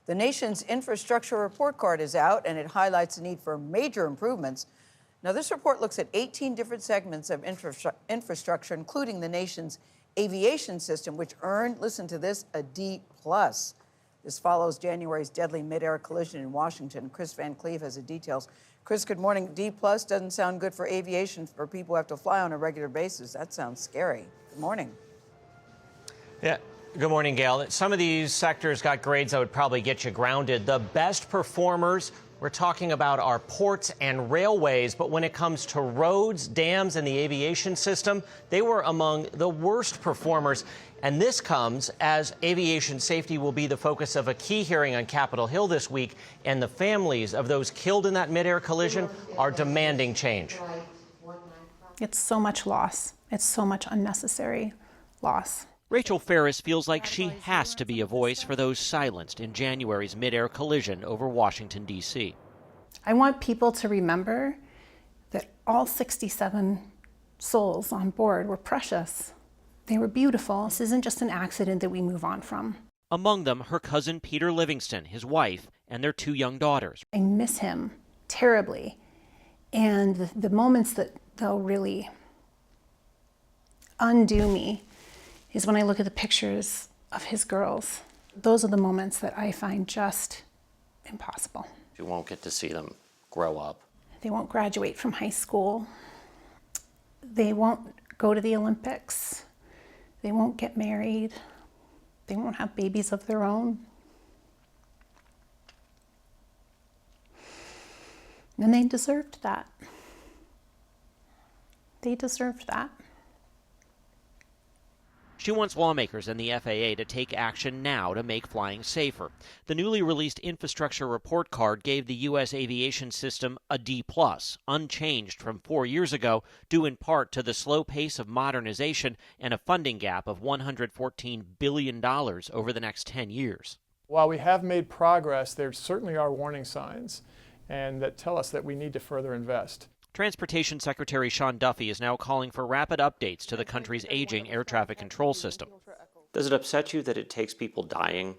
The nation's infrastructure report card is out, and it highlights the need for major improvements. Now, this report looks at 18 different segments of infrastructure, including the nation's aviation system, which earned, listen to this, a D+. This follows January's deadly mid-air collision in Washington. Kris Van Cleave has the details. Kris, good morning. D+ doesn't sound good for aviation for people who have to fly on a regular basis. That sounds scary. Good morning. Yeah. Good morning, Gayle. Some of these sectors got grades that would probably get you grounded. The best performers, we're talking about our ports and railways, but when it comes to roads, dams, and the aviation system, they were among the worst performers. And this comes as aviation safety will be the focus of a key hearing on Capitol Hill this week, and the families of those killed in that mid-air collision are demanding change. It's so much loss. It's so much unnecessary loss. Rachel Ferris feels like she has to be a voice for those silenced in January's mid-air collision over Washington, D.C. I want people to remember that all 67 souls on board were precious. They were beautiful. This isn't just an accident that we move on from. Among them, her cousin Peter Livingston, his wife, and their 2 young daughters. I miss him terribly. And the moments that they'll really undo me is when I look at the pictures of his girls. Those are the moments that I find just impossible. You won't get to see them grow up. They won't graduate from high school. They won't go to the Olympics. They won't get married. They won't have babies of their own. And they deserved that. They deserved that. She wants lawmakers and the FAA to take action now to make flying safer. The newly released infrastructure report card gave the U.S. aviation system a D+, unchanged from 4 years ago, due in part to the slow pace of modernization and a funding gap of $114 billion over the next 10 years. While we have made progress, there certainly are warning signs and that tell us that we need to further invest. Transportation Secretary Sean Duffy is now calling for rapid updates to the country's aging air traffic control system. Does it upset you that it takes people dying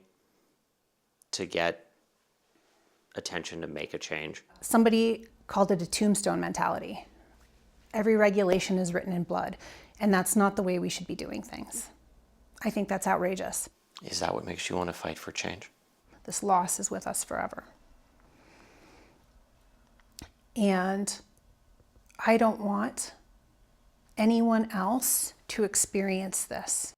to get attention to make a change? Somebody called it a tombstone mentality. Every regulation is written in blood, and that's not the way we should be doing things. I think that's outrageous. Is that what makes you want to fight for change? This loss is with us forever. And I don't want anyone else to experience this.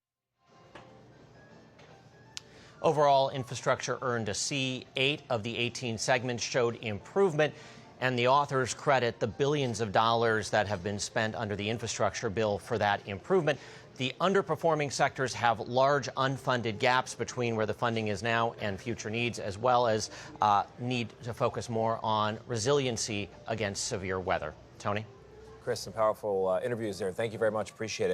Overall, infrastructure earned a C. 8 of the 18 segments showed improvement, and the authors credit the billions of dollars that have been spent under the infrastructure bill for that improvement. The underperforming sectors have large unfunded gaps between where the funding is now and future needs, as well as need to focus more on resiliency against severe weather. Tony? Kris, some powerful interviews there. Thank you very much. Appreciate it.